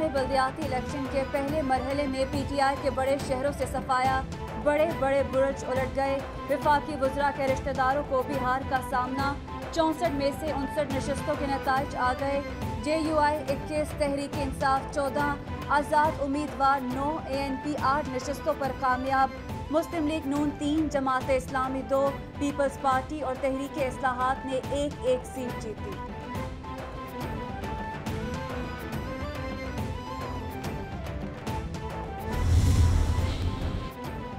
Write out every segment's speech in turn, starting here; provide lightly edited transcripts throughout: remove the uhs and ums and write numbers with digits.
में बल्दियाती इलेक्शन के पहले मरहले में पीटीआई के बड़े शहरों से सफाया, बड़े बड़े बुर्ज उलट गए। वफाकी वज़रा के रिश्तेदारों को भी हार का सामना। 64 में से 59 नशस्तों के नताइज आ गए। JUI 21, तहरीक इंसाफ 14, आज़ाद उम्मीदवार 9, ANP 8 नशस्तों पर कामयाब। मुस्लिम लीग नून 3, जमात इस्लामी 2, पीपल्स पार्टी और तहरीक इस्लाहात ने एक सीट जीती।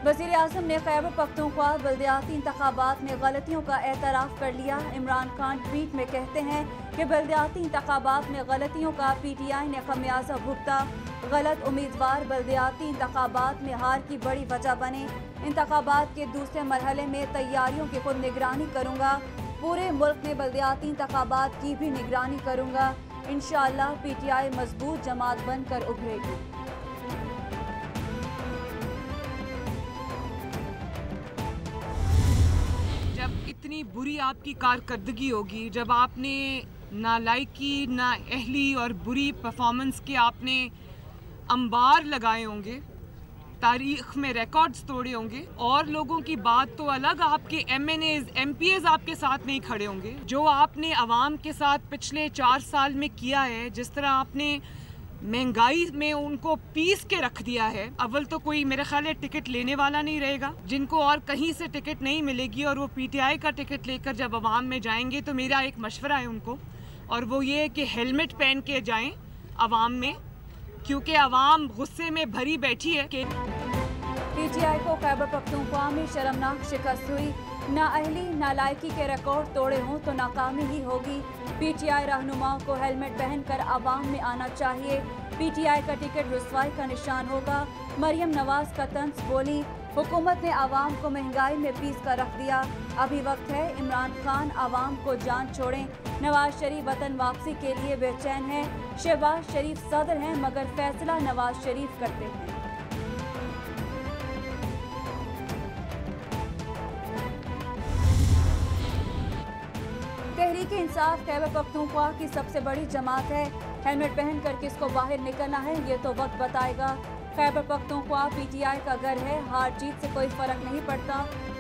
वज़ीर-ए-आज़म ने खैबर पख्तूनख्वा बल्दियाती इंतखाबात में गलतियों का एतराफ़ कर लिया। इमरान खान ट्वीट में कहते हैं कि बल्दियाती इंतखाबात में गलतियों का PTI ने खमियाजा भुगता। गलत उम्मीदवार बल्दियाती इंतखाबात में हार की बड़ी वजह बने। इंतखाबात के दूसरे मरहले में तैयारियों की खुद निगरानी करूँगा। पूरे मुल्क में बल्दियाती इंतखाबात की भी निगरानी करूँगा। इंशाअल्लाह PTI मजबूत जमात बनकर उभरेगी। इतनी बुरी आपकी कारकर्दगी होगी, जब आपने नालायकी, नाअहली और बुरी परफॉर्मेंस के आपने अंबार लगाए होंगे, तारीख में रिकॉर्ड्स तोड़े होंगे, और लोगों की बात तो अलग, आपके MNAs, MPAs आपके साथ नहीं खड़े होंगे। जो आपने अवाम के साथ पिछले 4 साल में किया है, जिस तरह आपने महंगाई में उनको पीस के रख दिया है, अव्वल तो कोई मेरे ख्याल है टिकट लेने वाला नहीं रहेगा। जिनको और कहीं से टिकट नहीं मिलेगी और वो PTI का टिकट लेकर जब अवाम में जाएंगे, तो मेरा एक मशवरा है उनको, और वो ये है कि हेलमेट पहन के जाएं अवाम में, क्योंकि अवाम गुस्से में भरी बैठी है। कि PTI को खैबर पख्तूनख्वा में शर्मनाक शिकस्त हुई। नाअहली, नालायकी के रिकॉर्ड तोड़े हों तो नाकामी ही होगी। PTI रहनुमाओं को हेलमेट पहनकर आवाम में आना चाहिए। PTI का टिकट रुसवाई का निशान होगा। मरियम नवाज का तंज बोली, हुकूमत ने आवाम को महंगाई में पीस कर रख दिया। अभी वक्त है इमरान खान आवाम को जान छोड़ें। नवाज शरीफ वतन वापसी के लिए बेचैन है। शहबाज शरीफ सदर हैं, मगर फैसला नवाज शरीफ करते हैं। तहरीक इंसाफ खैबर पख्तूनख्वा की सबसे बड़ी जमात है। हेलमेट पहनकर किसको बाहर निकलना है, ये तो वक्त बताएगा। खैबर पख्तूनख्वा PTI का घर है, हार जीत से कोई फर्क नहीं पड़ता।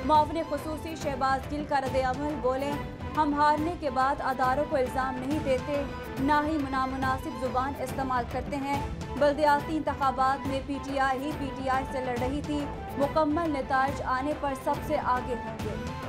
मुआविन खुसूसी शहबाज गिल का रद्द-ए-अमल, बोले, हम हारने के बाद अदारों को इल्ज़ाम नहीं देते, ना ही नामुनासिब जुबान इस्तेमाल करते हैं। बल्दियाती इंतखाबात में PTI ही PTI से लड़ रही थी। मुकम्मल नताइज आने पर सबसे आगे होंगे।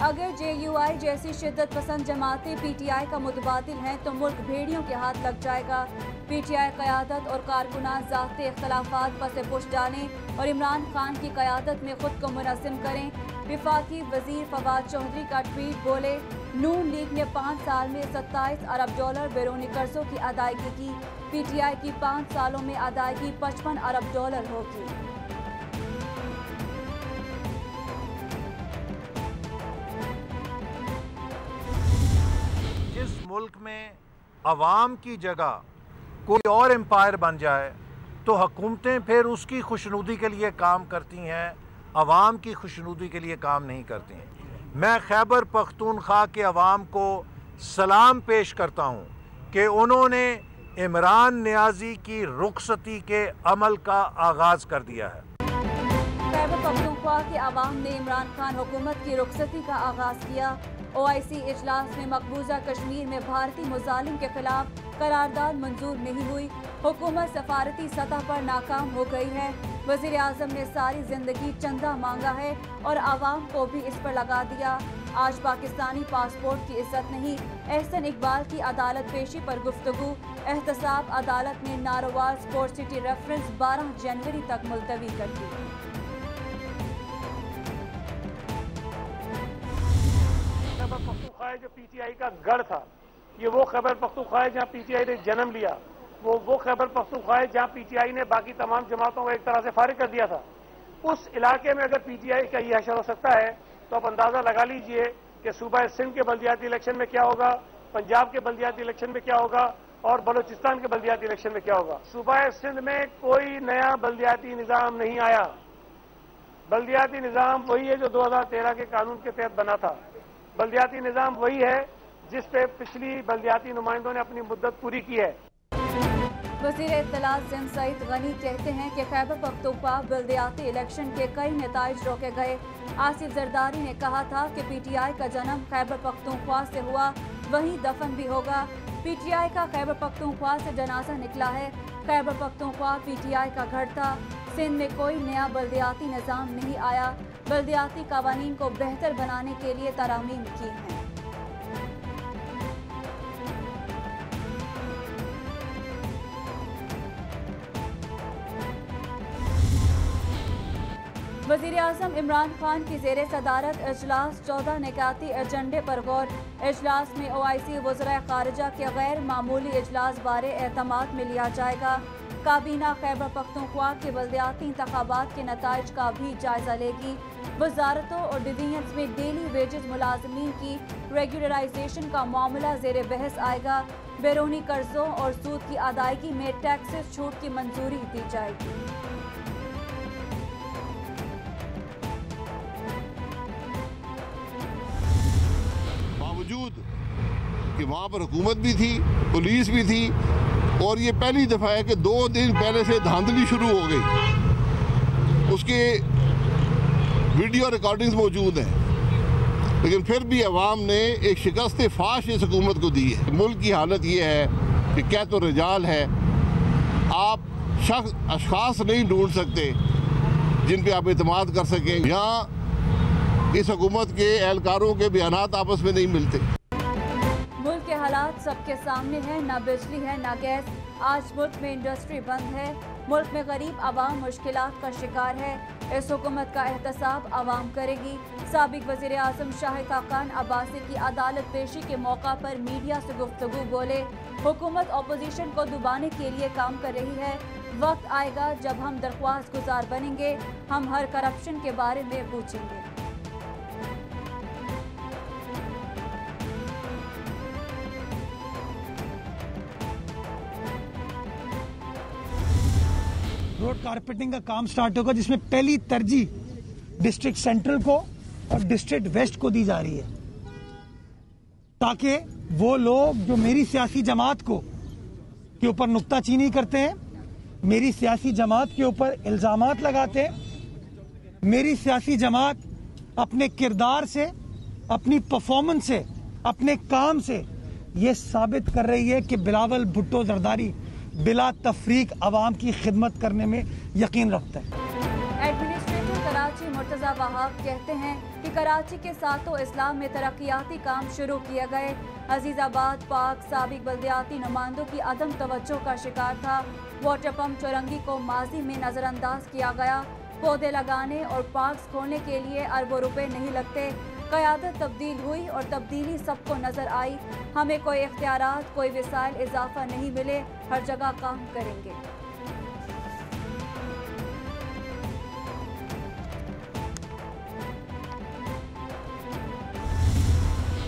अगर JUI जैसी शिद्दत पसंद जमातें PTI का मुतबादिल हैं तो मुल्क भेड़ियों के हाथ लग जाएगा। PTI क़यादत और कारकुनान ज़ाती इख्तलाफात पर से पुश डालें और इमरान खान की क़यादत में खुद को मुनज़्ज़म करें। वफाकी वज़ीर फवाद चौधरी का ट्वीट, बोले, नून लीग ने 5 साल में $27 अरब बैरूनी कर्जों की अदायगी की। PTI की 5 सालों में अदायगी $55 अरब होगी। मुल्क में अवाम की जगह कोई और एम्पायर बन जाए तो हुकूमतें फिर उसकी खुशनुदी के लिए काम करती हैं, अवाम की खुशनुदी के लिए काम नहीं करती हैं। मैं खैबर पख्तूनख्वा के अवाम को सलाम पेश करता हूँ कि उन्होंने इमरान नियाज़ी की रुखसती के अमल का आगाज़ कर दिया है। खैबर पख्तूनख्वा के अवाम ने इमरान खान हुकूमत की रुखसती का आगाज़ किया। OIC इजलास में मकबूजा कश्मीर में भारतीय मुजालिम के खिलाफ करारदाद मंजूर नहीं हुई। हुकूमत सफारती सतह पर नाकाम हो गई है। वज़ीर-ए-आज़म ने सारी जिंदगी चंदा मांगा है और आवाम को भी इस पर लगा दिया। आज पाकिस्तानी पासपोर्ट की इज्जत नहीं। एहसन इकबाल की अदालत पेशी पर गुफ्तगू। एहतसाब अदालत ने नारोवाल स्पोर्ट सिटी रेफरेंस 12 जनवरी तक मुलतवी कर दी। खैबर पख्तूनख्वा जो PTI का गढ़ था, ये वो खैबर पख्तूनख्वा जहाँ PTI ने जन्म लिया, वो खैबर पख्तूनख्वा जहाँ PTI ने बाकी तमाम जमातों को एक तरह से फारिग कर दिया था। उस इलाके में अगर PTI का ये हशर हो सकता है तो आप अंदाजा लगा लीजिए कि सूबा सिंध के बल्दियाती इलेक्शन में क्या होगा, पंजाब के बल्दियाती इलेक्शन में क्या होगा और बलूचिस्तान के बल्दियाती इलेक्शन में क्या होगा। सूबा सिंध में कोई नया बल्दियाती निज़ाम नहीं आया। बल्दियाती निज़ाम वही है जो 2013 के कानून के तहत बना था। बल्दियाती निज़ाम वही है जिस पे पिछली बल्दियाती नुमाइंदों ने अपनी मुद्दत पूरी की है। वज़ीर इत्तलात सिंध सईद गनी कहते हैं कि खैबर पख्तूनख्वा बल्दियाती इलेक्शन के कई नताइज रोके गए। आसिफ जरदारी ने कहा था कि PTI का जन्म खैबर पख्तूनख्वा से हुआ, वहीं दफन भी होगा। PTI का खैबर पख्तूनख्वा से जनाजा निकला है। खैबर पख्तूनख्वा PTI का गढ़ था। सिंध में कोई नया बल्दियाती निज़ाम नहीं आया। बल्दियाती कवानीन को बेहतर बनाने के लिए तरामीम की हैं। वज़ीर आज़म इमरान खान की ज़ेर सदारत इजलास 14 निकाती एजेंडे पर गौर। इजलास में OIC वज़राए ख़ारिजा के गैर मामूली इजलास बारे एतमाद में लिया जाएगा। काबीना खैबर पख्तूनख्वा के बल्दियाती इंतखाबात के नताइज का भी जायजा लेगी। वजारतों और डिवीजन्स में डेली वेजेस मुलाजमीन की रेगुलराइजेशन का मामला ज़ेर बहस आएगा। बैरूनी कर्जों और सूद की अदायगी में टैक्सेस छूट की मंजूरी दी जाएगी। बावजूद कि वहाँ पर हुकूमत भी थी, पुलिस भी थी, और ये पहली दफ़ा है कि 2 दिन पहले से धांधली शुरू हो गई। उसके वीडियो रिकॉर्डिंग्स मौजूद हैं, लेकिन फिर भी अवाम ने एक शिकस्त फाश इस हुकूमत को दी है। मुल्क की हालत ये है कि क्या तो रिजाल है, आप अशखास नहीं ढूंढ सकते जिन पे आप एतमाद कर सकें। यहाँ इस हुकूमत के एहलकारों के बयानात आपस में नहीं मिलते। मुल्क के हालात सबके सामने है, ना बिजली है ना गैस। आज मुल्क में इंडस्ट्री बंद है। मुल्क में गरीब आवाम मुश्किलात का शिकार है। इस हुकूमत का एहतसाब आवाम करेगी। साबिक वज़ीर आज़म शाहिद खाकान अब्बासी की अदालत पेशी के मौका पर मीडिया से गुफ्तगू बोले। हुकूमत अपोजिशन को दबाने के लिए काम कर रही है। वक्त आएगा जब हम दरख्वास्त गुजार बनेंगे, हम हर करप्शन के बारे में पूछेंगे। रोड कारपेटिंग का काम स्टार्ट होगा, जिसमें पहली तरजीह डिस्ट्रिक्ट सेंट्रल को और डिस्ट्रिक्ट वेस्ट को दी जा रही है, ताकि वो लोग जो मेरी सियासी जमात को के ऊपर नुक्ताचीनी करते हैं, मेरी सियासी जमात के ऊपर इल्जामात लगाते हैं, मेरी सियासी जमात अपने किरदार से, अपनी परफॉर्मेंस से, अपने काम से ये साबित कर रही है कि बिलावल भुट्टो जरदारी बिला तफरीक आवाम की खिदमत करने में यकीन रखता है। एडमिनिस्ट्रेटर कराची मुर्तजा वहाब कहते हैं कि कराची के सातों इस्लाम में तरक्याती काम शुरू किए गए। अजीजाबाद पार्क साबिक बल्दियाती नुमाइंदों की अदम तवज्जो का शिकार था। वाटर पम्प चौरंगी को माजी में नजरअंदाज किया गया। पौधे लगाने और पार्क खोलने के लिए अरबों रुपए नहीं लगते। क़यादत तब्दील हुई और तब्दीली सबको नजर आई। हमें कोई इख्तियारात, कोई वसाइल इजाफा नहीं मिले, हर जगह काम करेंगे।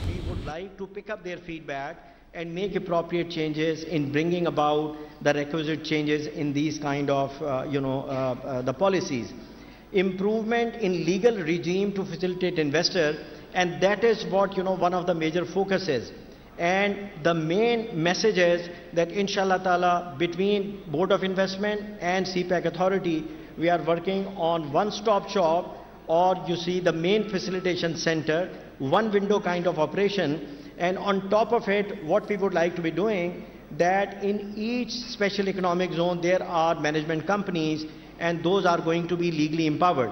We would like to pick up their feedback and make appropriate changes in bringing about the requisite changes in these kind of the policies. Improvement in legal regime to facilitate investor, and that is what one of the major focuses. And the main message is that inshallah ta'ala between Board of Investment and CPAC Authority we are working on one-stop shop, or you see the main facilitation center, one window kind of operation. And on top of it, what we would like to be doing, that in each special economic zone there are management companies, and those are going to be legally empowered.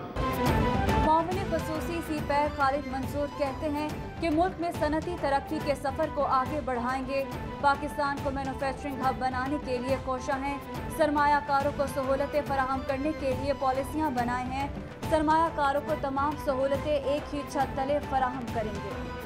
मामले खसूसी CPAC Khalid Mansoor कहते हैं कि मुल्क में सनती तरक्की के सफर को आगे बढ़ाएंगे। पाकिस्तान को मैन्युफैक्चरिंग हब बनाने के लिए कोशा हैं। सरमायाकारों को सहूलतें फराहम करने के लिए पॉलिसियां बनाए हैं। सरमायाकारों को तमाम सहूलतें एक ही छत तले फराहम करेंगे।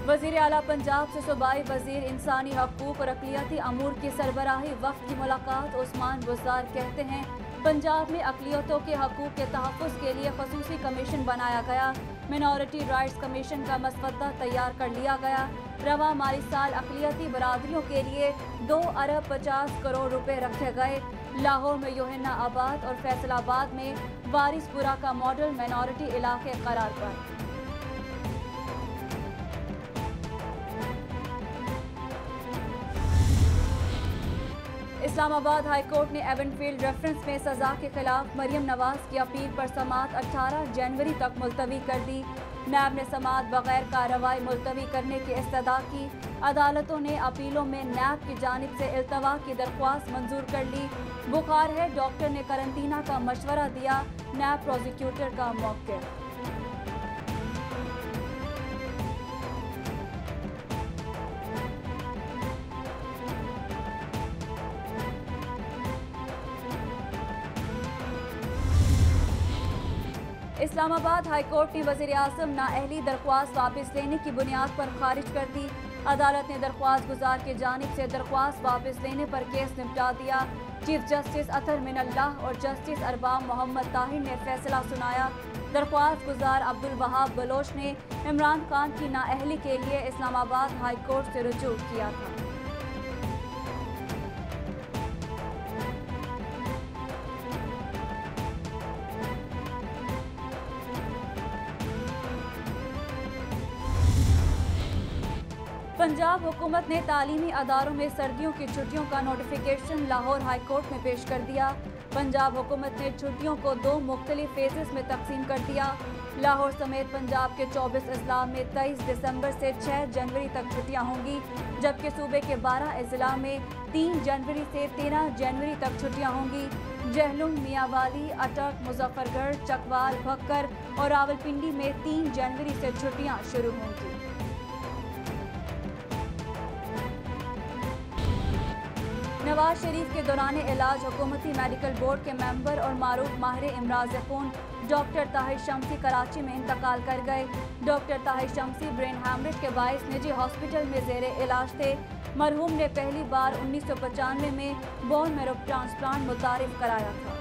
वज़ीर आला पंजाब से सूबाई वज़ीर इंसानी हकूक़ और अक़लियती अमूर की सरबराही वफ़द की मुलाकात। उस्मान बुज़दार कहते हैं पंजाब में अक़लियतों के हकूक़ के तहफ़्फ़ुज़ के लिए ख़ुसूसी कमीशन बनाया गया। मिनॉरिटी राइट्स कमीशन का मसवदा तैयार कर लिया गया। रवा माली साल अक़लियती बरादरियों के लिए 2 अरब 50 करोड़ रुपए रखे गए। लाहौर में योहन्ना आबाद और फैसलाबाद में वारिसपुरा का मॉडल मिनॉरिटी इलाके करार पर। इस्लामाबाद हाई कोर्ट ने एवनफील्ड रेफरेंस में सजा के खिलाफ मरियम नवाज की अपील पर समाअत 18 जनवरी तक मुलतवी कर दी। नैब ने समाअत बगैर कार्रवाई मुलतवी करने की इस्तदा की। अदालतों ने अपीलों में नैब की जानिब से इल्तवा की दरख्वास्त मंजूर कर ली। बुखार है, डॉक्टर ने करंतना का मशवरा दिया। नैब प्रोसिक्यूटर का मौक़िफ़। इस्लामाबाद हाई कोर्ट ने वज़ीर आज़म नाअहली दरख्वास्त वापस लेने की बुनियाद पर खारिज कर दी। अदालत ने दरख्वास्त गुजार की जानिब से दरख्वास्त वापस लेने पर केस निपटा दिया। चीफ जस्टिस अतर मिनल्लाह और जस्टिस अरबाब मोहम्मद ताहिर ने फैसला सुनाया। दरख्वास्त गुजार अब्दुल वहाब बलोच ने इमरान खान की नाअहली के लिए इस्लामाबाद हाई कोर्ट से रुजू किया था। पंजाब हुकूमत ने तालीमी अदारों में सर्दियों की छुट्टियों का नोटिफिकेशन लाहौर हाई कोर्ट में पेश कर दिया। पंजाब हुकूमत ने छुट्टियों को 2 मुख्तलिफ फेजेस में तकसीम कर दिया। लाहौर समेत पंजाब के 24 अजला में 23 दिसंबर से 6 जनवरी तक छुट्टियां होंगी, जबकि सूबे के 12 अजला में 3 जनवरी से 13 जनवरी तक छुट्टियां होंगी। जहलुम, मियांवाली, अटक, मुजफ्फरगढ़, चकवाल, भक्कर और रावलपिंडी में 3 जनवरी से छुट्टियां शुरू होंगी। नवाज शरीफ के दौरान इलाज हुकूमती मेडिकल बोर्ड के मेंबर और मारूफ माहिर इमराज खून डॉक्टर ताहिर शम्सी कराची में इंतकाल कर गए। Doctor Tahir Shamsi brain haemorrhage के बायस निजी हॉस्पिटल में ज़ेरे इलाज थे। मरहूम ने पहली बार 1995 में बोन मैरो ट्रांसप्लांट मुतारिफ कराया था।